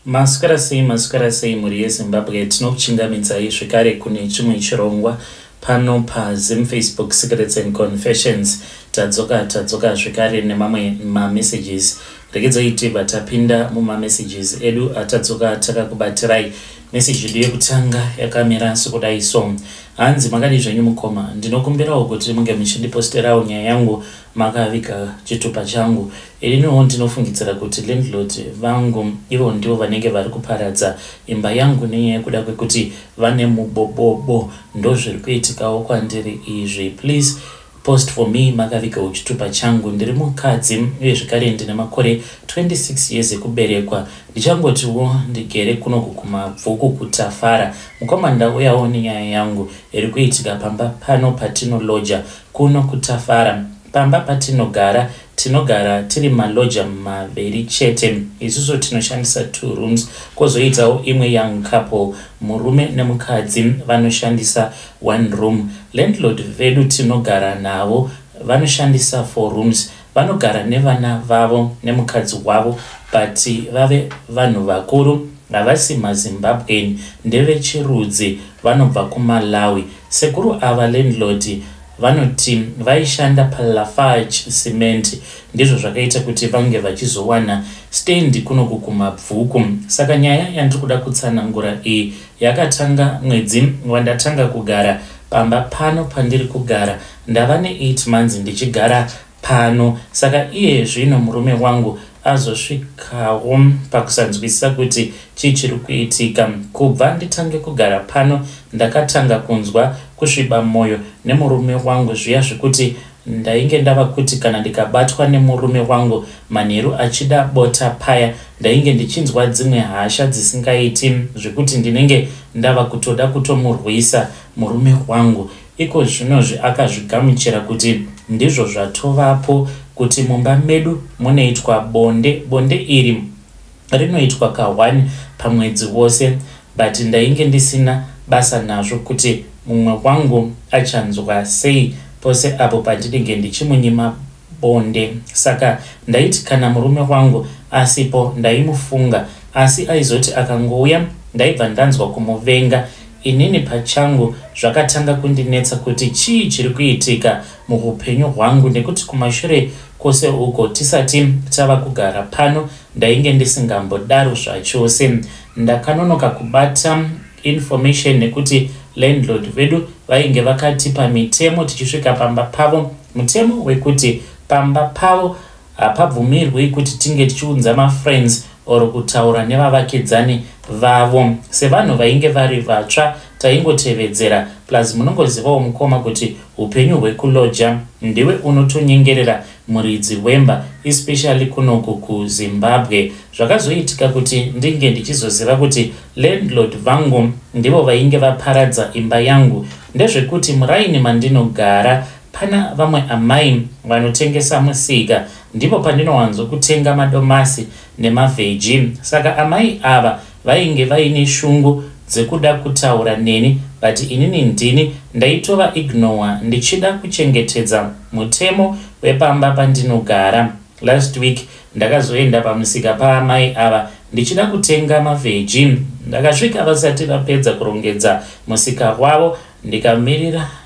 Maswera sei muri yeZimbabwe tinokuchingamidzai zvekare kune chimwe chirongwa pano paZim Facebook Secrets and Confessions. Tadzoka zvekare nemamwe messages. Rekedzoiti batapinda messages edu atadzoka takakubatirai. Message yekutanga yakamira sekudai so. Hanzi makadi zvenyu mukoma ndinokumbirawo kuti munge muchindiposterawo nyaya yangu makavika chitupa changu. Iliniwo ndinofungidzira kuti landlord vangu ivo ndivo vanenge vari kuparadza imba yangu nenyaya yekuda kwekuti vane mubobobo. Ndo zviri kuitikawo kwandiri izvi. Please post for me makavika chitupa changu. Ndiri mukadzi uye zvekare ndine makore 26 years ekuberekwa. Ndichangotiwo ndigere kuno kumabvuku kutafara. Mukoma ndauyawo nenyaya yangu iri kuitika pamba pano patinoloja kuno kutafara. Pamba tinogara tiri maloja maviri chete. Isusu tinoshandisa 2 rooms. Kozoitawo imwe young couple, murume nemukadzi vanoshandisa 1 room. Landlord vedu tinogara navo vanoshandisa 4 rooms. Vanogara nevana vavo nemukadzi wavo, but vave vanhu vakuru, havasi maZimbabwean, ndevechirudzi, vanobva kuMalawi. Sekuru ava landlord vanoti vaishanda paLafarge Cement, ndizvo zvakaita kuti vange vachizowana stand kuno kumabvuku. Saka nyaya yandiri kuda kutsanangura iyi yakatanga mwedzi wandatanga kugara pamba pano pandiri kugara. Ndava ne8 months ndichigara pano. Saka iye zvino murume wangu azosvikawo pakusanzwisisa kuti chichiri kuitika. Kubva nditange kugara pano ndakatanga kunzwa kusviba moyo nemurume wangu, zviya zvekuti ndainge ndava kuti kana ndikabatwa nemurume wangu manheru achida bota paya ndainge ndichinzwa dzimwe hasha dzisingaiti, zvekuti ndinenge ndava kutoda kutomurwisa murume wangu. Iko zvinozvi akazvigamuchira kuti ndizvo zvatovapo, kuti mumba medu munoitwa bonde iri rinoitwa ka1 pamwedzi wose, but ndainge ndisina basa nazvo kuti mumwe wangu achanzwa sei pose apo pandinenge ndichimunyima bonde. Saka ndaiti kana murume wangu asipo ndaimufunga, asi aizoti akangouya ndaibva ndanzwa kumuvenga. Inini pachangu zvakatanga kundinetsa kuti chii chiri kuitika muupenyu hwangu, nekuti kumashure kwose uko tisati tava kugara pano ndainge ndisingambodaro zvachose. Ndakanonoka kubata information nekuti landlord vedu vainge vakatipa mitemo tichisvika pamba pavo, mutemo wekuti pamba pavo hapabvumirwi kuti tinge tichiunza mafriends or kutaura nevavakidzani vavo. Sevanhu vainge vari vatsva taingotevedzera, plus munongozivawo mukoma kuti upenyu hwekuloja ndiwe unotonyengerera muridzi wemba, especially kunoku kuZimbabwe. Zvakazoitika kuti ndinge ndichizoziva kuti landlord vangu ndivo vainge vaparadza imba yangu ndezvekuti muraini mandinogara pana vamwe amai vanotengesa musika, ndipo pandinowanzo kutenga madomasi nemaveji. Saka amai ava vainge vaine shungu dzekuda kutaura neni, but inini ndini ndaitova ignore ndichida kuchengetedza mutemo wepamba pandinogara. Last week ndakazoenda pamusika paamai ava ndichida kutenga maveji. Ndakasvika vasati vapedza kurongedza musika wavo,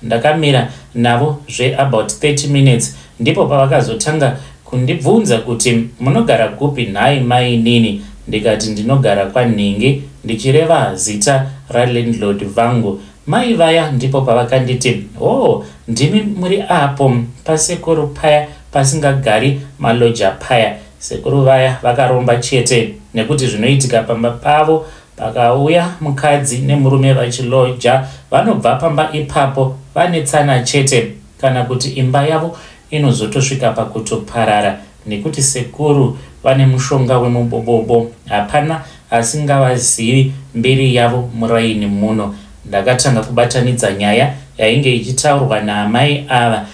ndakamira navo about 30 minutes, ndipo pavakazotanga kundibvunza kuti munogara kupi nhai mai nini. Ndikati ndinogara kwaNhingi, ndichireva zita ralandlord vangu. Mai vaya ndipo pavakanditi, oh, ndimi muri apo pasekuru paya pasingagari maloja paya. Sekuru vaya vakaromba chete, nekuti zvinoitika pamba pavo pakauya mukadzi nemurume vachiloja vanobva pamba ipapo vanetsana chete, kana kuti imba yavo inozotosvika pakutoparara, nekuti sekuru vane mushonga wemubobobo, hapana asingavazivi mbiri yavo muraini muno. Ndakatanga kubatanidza nyaya yainge ichitaurwa naamai ava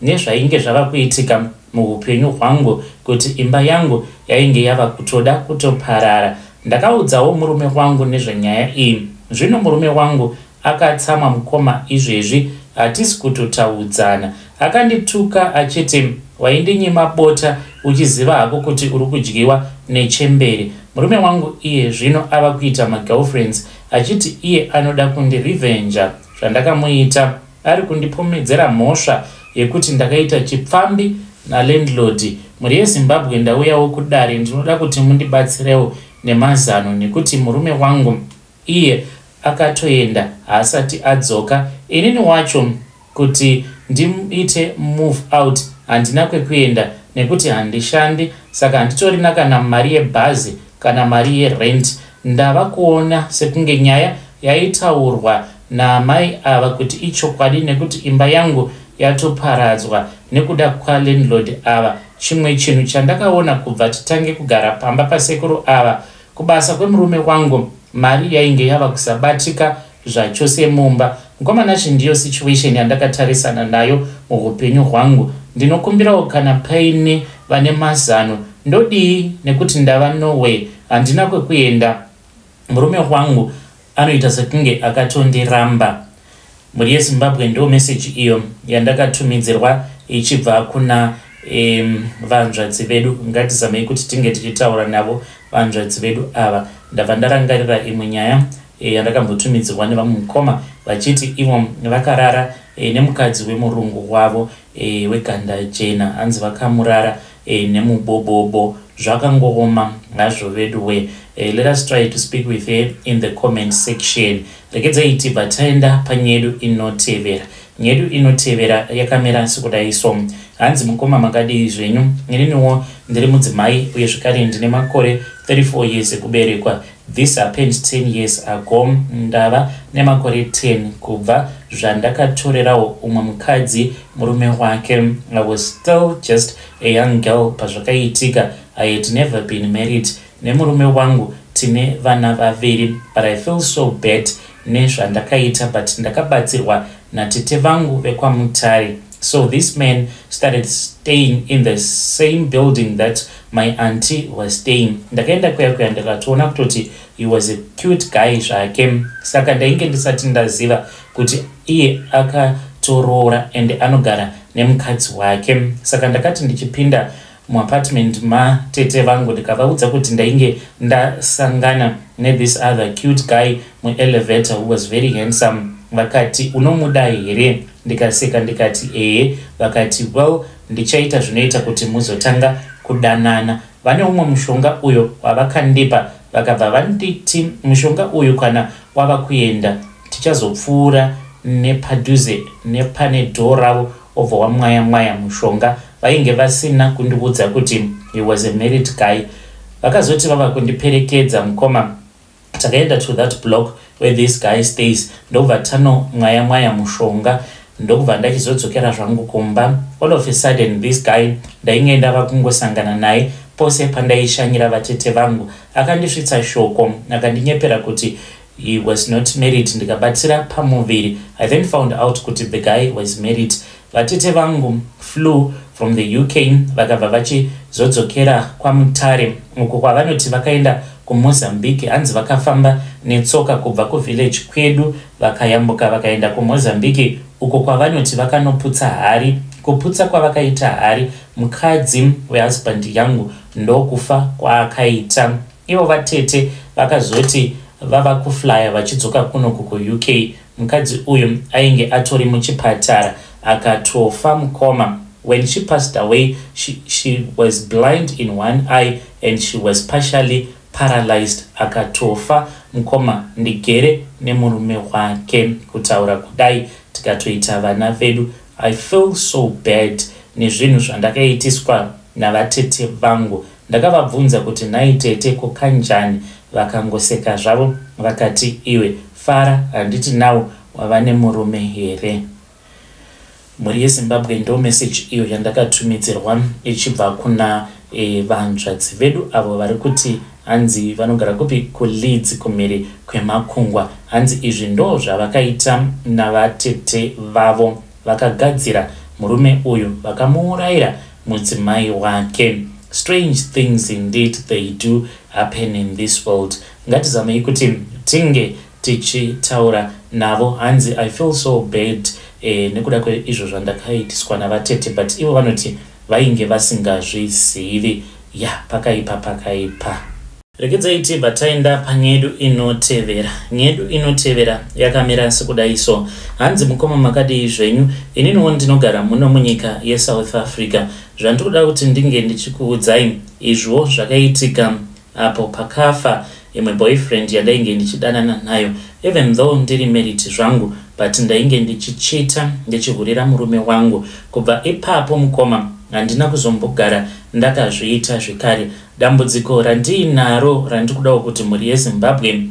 nezvainge zvava kuitika muupenyu hwangu, kuti imba yangu yainge yava kutoda kutoparara. Ndakaudzawo murume wangu nezvenyaya iyi. Zvino murume wangu akatsama mukoma izvezvi hatisi kutotaudzana. Akandituka achiti waindinyima bota uchiziva hako kuti uri kudyiwa nechemberi. Murume wangu iye zvino ava kuita magirlfriends achiti iye anoda kundirevenge zvandakamuita. Ari kundipomedzera mhosva yekuti ndakaita chipfambi nalandlord. Muri yeZimbabwe ndauyawo kudare, ndinoda kuti mundibatsirewo nemazano nekuti murume wangu iye akatoenda haasati adzoka. Inini wacho kuti ndiite move out handina kwekuenda nekuti handishandi, saka handitorina kana mari yebhazi kana mari yerent. Ndava kuona sekunge nyaya yaitaurwa namai ava kuti ichokwadi nekuti imba yangu yatoparadzwa nekuda kwalandlord ava. Chimwe chinhu chandakaona kubva titange kugara pamba pasekuru ava, kubasa kwemurume wangu mari yainge yava kusabatika zvachose mumba. Ngomana ndiyo situation yandakatarisana nayo muupenyu hwangu. Ndinokumbirawo kana paine vane mazano ndodii nekuti ndava Norway handina kwekuenda. Murume wangu anoita sekunge akatondiramba. Muri yeZimbabwe ndo message iyo yandakatumidzirwa ichibva kuna vanzvadzi vedu. Ngatizamei kuti tinge tichitaura navo vanzvadzi vedu ava. Ndabva ndarangarira imwe nyaya yandakambotumidzirwa nevamwe mukoma vachiti ivo vakarara nemukadzi wemurungu wavo weganda jena, hanzi vakamurara nemubobobo. Zvakangooma hazvo veduwe. Let us try to speak with her in the comment section. Regedzai tibva taenda panyedu inotevera. Nyedu inotevera yakamera sekudai so. Hanzi mukoma makadii zvenyu? Ininiwo ndiri mudzimai uye zvakare ndine makore 34 years ekuberekwa. This happened 10 years ago. Ndava nemakore 10 kubva zvandakatorerawo umwe mukadzi murume wake. I was still just a young girl pazvakaitika. I had never been married. Nemurume wangu tine vana vaviri, but I feel so bad nezvandakaita, but ndakabatsirwa natete vangu vekwamutare. So this man started staying in the same building that my auntie was staying. Ndakaenda kuya ndakatoona kutoti he was a cute guy zvake, saka ndainge ndisati ndaziva kuti iye akatoroora ende anogara nemukadzi wake. Saka ndakati ndichipinda muapartment matete vangu ndikavaudza kuti ndainge ndasangana this other cute guy muelevator who was very handsome. Vakati unomuda here? Ndikaseka ndikati ehe. Vakati well, ndichaita zvinoita kuti muzotanga kudanana. Vane umwe mushonga uyo wavakandipa, vakabva vanditi mushonga uyu kana wava kuenda tichazopfuura nepadhuze nepane dhoo ravo obva wamwaya mushonga. Vainge vasina kundiudza kuti he was a married guy. Vakazoti vava kundiperekedza mukoma, takaenda to that block where this guy stays. Ndobva tano mwaya mushonga, ndobva ndachizodzokera zvangu kumba. All of a sudden this guy ndainge ndava kungosangana naye pose pandaishanyira vatete vangu. Akandisvitsa shoko, akandinyepera kuti he was not married. Ndikabatsira pamuviri. I then found out kuti the guy was married. Vatete vangu flew from the UK vakabva vachizodzokera kwamutare uko kwavanoti vakaenda kuMozambique. Hanzi vakafamba netsoka kubva kuvillage kwedu vakayambuka vakaenda kuMozambique uko kwavanoti vakanoputsa hari. Kuputsa kwavakaita hari, mukadzi wehusband yangu ndokufa kwaakaita. Ivo vatete vakazoti vava kuflya vachidzoka kuno kuko UK. Mukadzi uyu ainge atori muchipatara akatofa mukoma. When she passed away, she was blind in one eye and she was partially paralyzed. Akatofa mukoma. Ndigere nemurume wake kutaura kudai tikatoita vana vedu. I feel so bad nezvinhu zvandakaitiswa navatete vangu. Ndakavabvunza kuti nai tete kukanjani, vakangoseka zvavo vakati iwe fara, handiti nawo wava nemurume here. Muri yeZimbabwe ndo message iyo yandakatumidzirwa ichibva kuna vanzvadzi vedu avo vari kuti hanzi vanogara kupi kuLeeds kumhiri kwemakungwa. Hanzi izvi ndo zvavakaita navatete vavo. Vakagadzira murume uyu vakamuurayira mudzimai wake. Strange things indeed they do happen in this world. Ngatizamei kuti tinge tichitaura navo. Hanzi I feel so bad nekuda kweizvo zvandakaitiswa navatete, but ivo vanoti vainge vasingazvizivi pakaipa. Rekedzai tibva taenda panyedu inotevera. Nyedu inotevera yakamira sekudai so. Hanzi mukoma makadii zvenyu. Ininiwo ndinogara muno munyika yeSouth Africa. Zvandinoda kuti ndinge ndichikuudzai izvo zvakaitika apo pakafa imwe boyfriend yandainge ndichidanana nayo. Even though ndiri married zvangu, but ndainge ndichichita ndichihurira murume wangu. Kubva ipapo mukoma handina kuzombogara ndakazviita zvekare. Dambudziko randinaro randikudawo kuti mhuri yeZimbabwe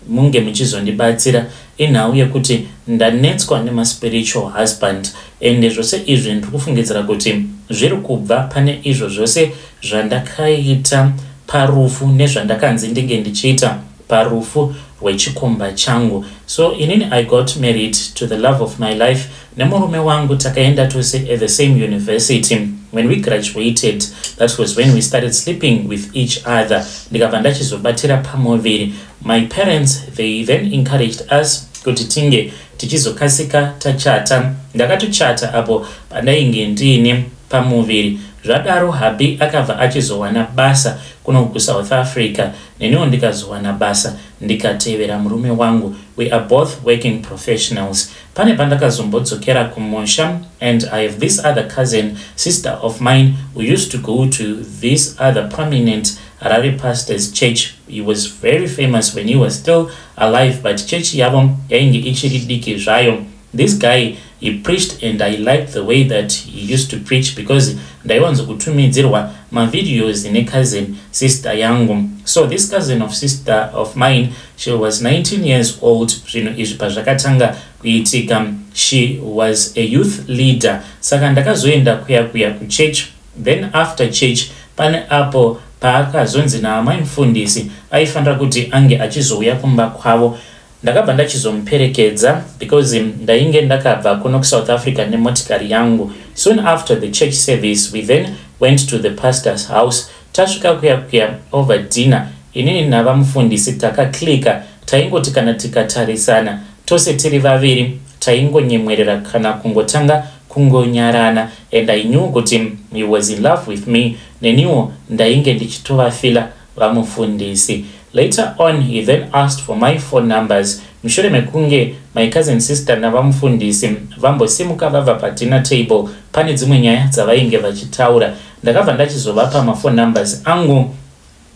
munge muchizondibatsira inhau yekuti ndanetswa nemaspiritual husband, ende zvose izvi ndikufungidzira kuti zviri kubva pane izvo zvose zvandakaita parufu nezvandakanzi ndinge ndichiita parufu rwechikomba changu. So inini I got married to the love of my life. Nemurume wangu takaenda tose at the same university. When we graduated, that was when we started sleeping with each other. Ndikabva ndachizobatira pamuviri. My parents, they then encouraged us kuti tinge tichizokasika tachata. Ndakatochata apo pandainge ndine pamuviri. Zvadaro Habi akabva achizowana basa kuno kuSouth Africa. Neniwo ndikazowana basa ndikatevera murume wangu. We are both working professionals. Pane pandakazombodzokera kumusha, and I have this other cousin, sister of mine, who used to go to this other prominent Harare pastor's church. He was very famous when he was still alive, but church yavo yainge ichiri diki zvayo. This guy, he preached, and I liked the way that he used to preach because ndaiwanzo kutumidzirwa ma videos in a cousin sister yangu. So this cousin of sister of mine, she was 19 years old. Zvakatanga kuitika, she was a youth leader. Saka ndakazoenda kuya kuchurch. Then after church pane apo paakazonzi naamai mufundisi aifanira kuti ange achizouya kumba kwavo. Ndakabva ndachizomuperekedza because ndainge ndakabva kuno kuSouth Africa nemotikari yangu. Soon after the church service, we then went to the pastor's house. Tasvika kuya over dinner. Inini navamufundisi takaklika, taingoti kana tikatarisana tose tiri vaviri taingonyemwerera kana kungotanga kungonyarana, and I knew kuti he was in love with me. Neniwo ndainge ndichitovafila vamufundisi. Later on, he then asked for my phone numbers. Mushure mekunge my cousin sister navamufundisi vambosimuka vabva padinner table, pane dzimwe nyaya dzavainge vachitaura. Ndakabva ndachizovapa mafone numbers angu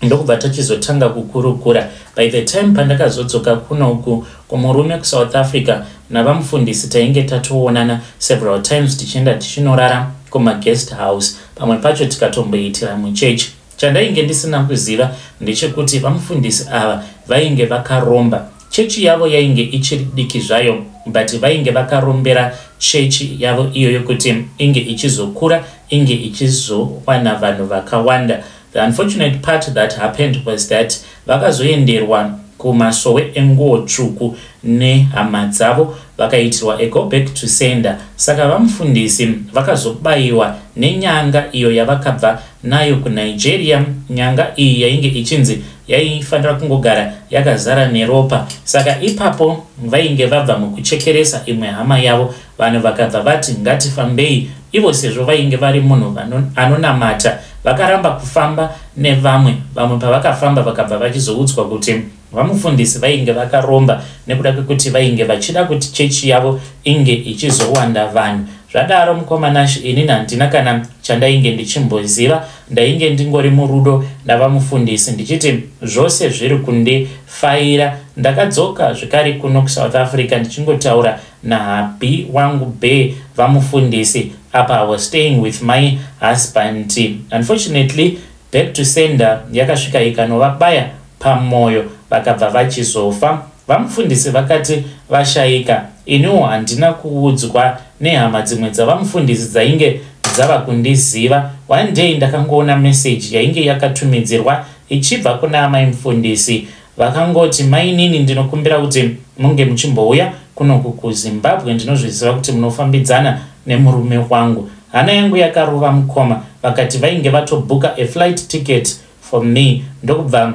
ndokubva tachizotanga kukurukura. By the time pandakazodzoka kunoku kumurume kuSouth Africa navamufundisi tainge tatoonana several times tichienda tichinorara kuma guest house, pamwe pacho tikatomboitira muchurch. Chandainge ndisina kuziva ndechekuti vamufundisi ava vainge vakaromba. Chechi yavo yainge ichiri diki zvayo, but vainge vakarombera chechi yavo iyo yokuti inge ichizokura, inge ichizowana vanhu vakawanda. The unfortunate part that happened was that vakazoenderwa kumasowe enguo tsvuku nehama dzavo, vakaitirwa a go back to sender. Saka vamufundisi vakazobayiwa nenyanga iyo yavakabva nayo kuNigeria. Nyanga iyi yainge ichinzi yaifanira kungogara yakazara neropa. Saka ipapo vainge vabva mukuchekeresa imwe hama yavo, vanhu vakabva vati ngatifambei. Ivo sezvo vainge vari munhu anonamata, vakaramba kufamba nevamwe. Vamwe pavakafamba vakabva vachizoudzwa kuti vamufundisi vainge vakaromba nekuda kwekuti vainge vachida kuti chechi yavo inge ichizowanda vanhu. Zvadaro mukomanashi, inini handina kana chandainge ndichimboziva. Ndainge ndingori murudo navamufundisi ndichiti zvose zviri kundifaira. Ndakadzoka zvekare kuno kuSouth Africa ndichingotaura naHabi wangu be vamufundisi. Apa I was staying with my husband. Unfortunately, back to sender yakasvika ikanovabaya pamoyo, vakabva vachizofa. Vamufundisi vakati vashaika. Iniwo handina kuudzwa nehama dzimwe dzavamufundisi dzainge dzava kundiziva. One day ndakangoona message yainge yakatumidzirwa ichibva kuna amai mufundisi. Vakangoti, mainini ndinokumbira kuti munge muchimbouya kunoku kuZimbabwe, ndinozviziva kuti munofambidzana nemurume wangu. Hana yangu yakarova mukoma. Vakati vainge vatobhuka a flight ticket for me. Ndokubva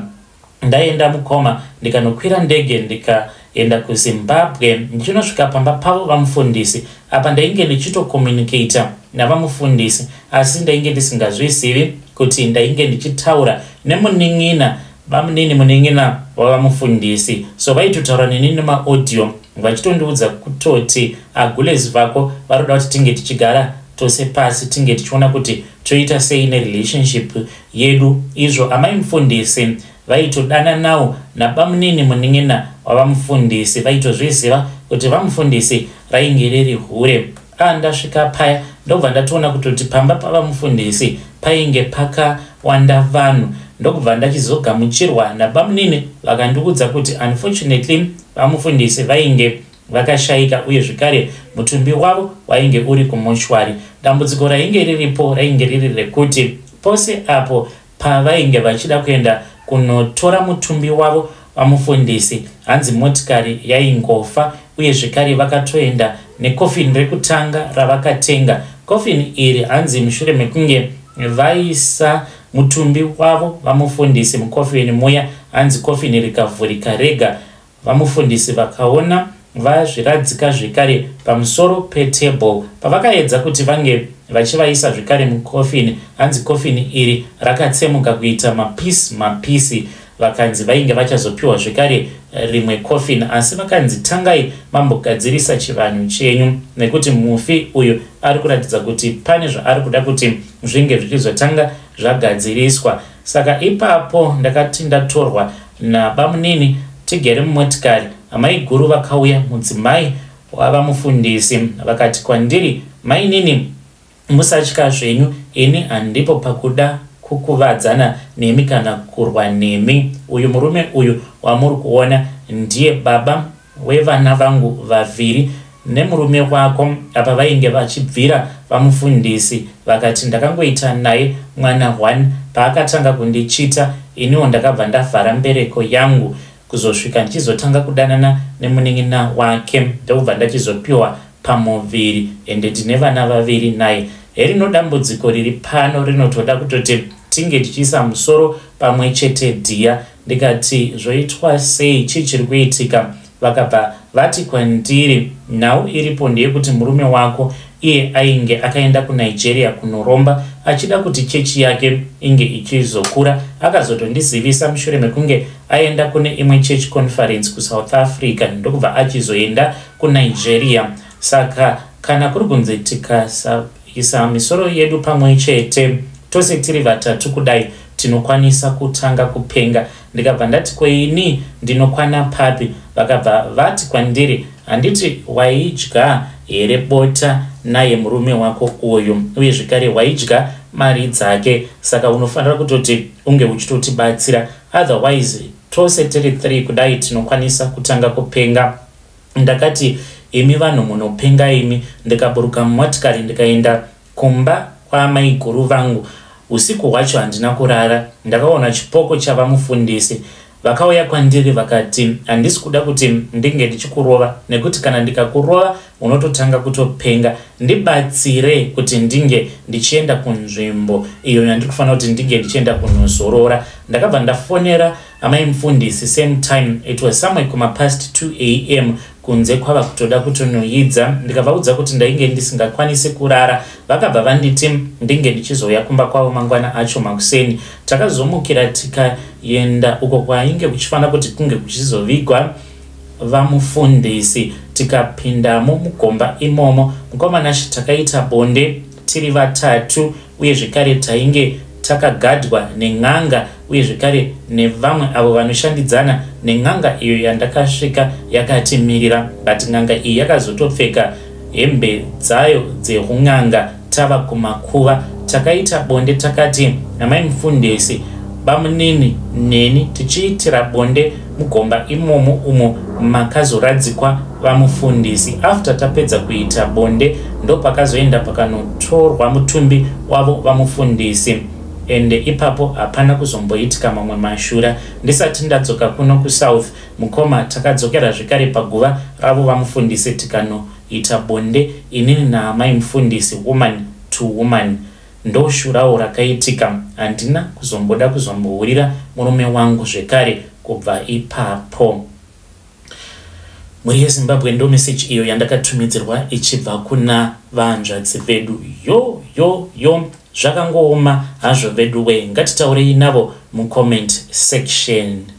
ndaenda mukoma ndikanokwira ndege ndikaenda kuZimbabwe. Ndichinosvika pamba pavo vamufundisi, apa ndainge ndichitokommunicata navamufundisi, asi ndainge ndisingazvizivi kuti ndainge ndichitaura nemunin'ina vamunini munin'ina wavamufundisi. So vaitotaura neni nemaaudio vachitondiudza kutoti agulezi vako varoda kuti tinge tichigara tose pasi tinge tichiona kuti toita sei nerelationship yedu. Izvo amai mufundisi vaitodana nawo nabamunini munin'ina wavamufundisi vaitozviziva kuti vamufundisi rainge riri hure. Ndasvika paya ndobva ndatoona kutoti pamba pavamufundisi painge pakawanda vanhu. Ndokubva ndachizogamuchirwa nabamunini vakandiudza kuti unfortunately vamufundisi vainge vakashayika uye zvekare mutumbi wavo wainge uri kumochwari. Dambudziko rainge riripo rainge riri rekuti pose apo pavainge vachida kuenda kunotora mutumbi wavo vamufundisi, hanzi motikari yaingofa uye zvekare vakatoenda nekofini rekutanga ravakatenga. Kofini iri hanzi mushure mekunge vaisa mutumbi wavo vamufundisi mukofini muya, hanzi kofini rikavhurika rega, vamufundisi vakaona vazviradzika zvekare pamusoro petable. Pavakaedza kuti vange vachivaisa zvekare mukofini, hanzi kofini iri rakatsemuka kuita mapisi. Vakanzi vainge vachazopiwa zvekare rimwe kofini, asi vakanzi tangai mambogadzirisa chivanhu chenyu nekuti mufi uyu ari kuratidza kuti pane zvaari kuda kuti zvinge zvichizotanga zvagadziriswa. Saka ipapo ndakati ndatorwa nabamunini tigere mumotikari. Amai guru vakauya, mudzimai wavamufundisi, vakati kwandiri, mainini musatya zvenyu, ini handipo pakuda kukuvadzana nemi kana kurwa nemi. Uyu murume uyu wamuri kuona ndiye baba wevana vangu vaviri nemurume wako. Apa vainge vachibvira vamufundisi vakati ndakangoita naye mwana 1 paakatanga kundichita, iniwo ndakabva ndavhara mbereko yangu kuzosvika ndichizotanga kudanana nemunin'ina wake, ndokubva ndachizopiwa pamuviri ende ndine vana vaviri naye. Herino dambudziko riri pano rinotoda kutoti tinge tichiisa musoro pamwe chete dhiya. Ndikati zvoitwa sei, chichiri kuitika? Vakabva vati kwandiri, nhau iripo ndeyekuti murume wako iye ainge akaenda kuNigeria kunoromba achida kuti chechi yake inge ichizokura. Akazotondizivisa mushure mekunge aenda kune imwe church conference kuSouth Africa, ndokubva achizoenda kuNigeria. Saka kana kuri kunzi tikaisa misoro yedu pamwe chete tose tiri vatatu kudai tinokwanisa kutanga kupenga. Ndikabva ndati kweini ndinokwana papi? Vakabva vati kwandiri, handiti waidya here bota naye murume wako uyu, uye zvekare waidya mari dzake, saka unofanira kutoti unge uchitotibatsira, otherwise tose tiri 3 kudai tinokwanisa kutanga kupenga. Ndakati imi vanhu munopenga imi. Ndikaburuka mumotikari ndikaenda kumba kwaamai guru vangu. Usiku hwacho handina kurara, ndakaona chipoko chavamufundisi. Vakauya kwandiri vakati handisi kuda kuti ndinge ndichikurova, nekuti kana ndikakurova unototanga kutopenga, ndibatsire kuti ndinge ndichienda kunzvimbo iyo yandiri kufanira kuti ndinge ndichienda kunozorora. Ndakabva ndafonera amai mufundisi same time, it was somewhere kuma past 2 AM kunze kwava kutoda kutonoidza. Ndikavaudza kuti ndainge ndisingakwanisi kurara. Vakabva vanditi ndinge ndichizouya kumba kwavo mangwana acho makuseni. Takazomukira tikaenda uko kwainge kuchifanira kuti kunge kuchizovigwa vamufundisi. Tikapindamo mugomba imomo. Mukomana takaita bonde tiri vatatu, uye zvekare tainge takagadwa nen'anga uye zvekare nevamwe avo vanoshandidzana nen'anga iyo yandakasvika yakatimirira. But n'anga iyi yakazotopfeka hembe dzayo dzeun'anga tava kumakuva. Takaita bonde takati namai mufundisi bamunini neni tichiitira bonde mugomba imomo umo makazoradzikwa vamufundisi. After tapedza kuita bonde ndo pakazoenda pakanotorwa mutumbi wavo vamufundisi. Ende ipapo hapana kuzomboitika mamwe mashura. Ndisati ndadzoka kuno kuSouth, mukoma takadzokera zvekare paguva ravo vamufundisi tikanoita bonde inini naamai mufundisi, woman to woman. Ndo shurawo rakaitika. Handina kuzomboda kuzombourira murume wangu zvekare kubva ipapo. Muri yeZimbabwe ndo message iyo yandakatumidzirwa ichibva kuna vahanzvadzi vedu. Yo zvakangooma hazvo veduwe, ngatitaurei navo mucomment section.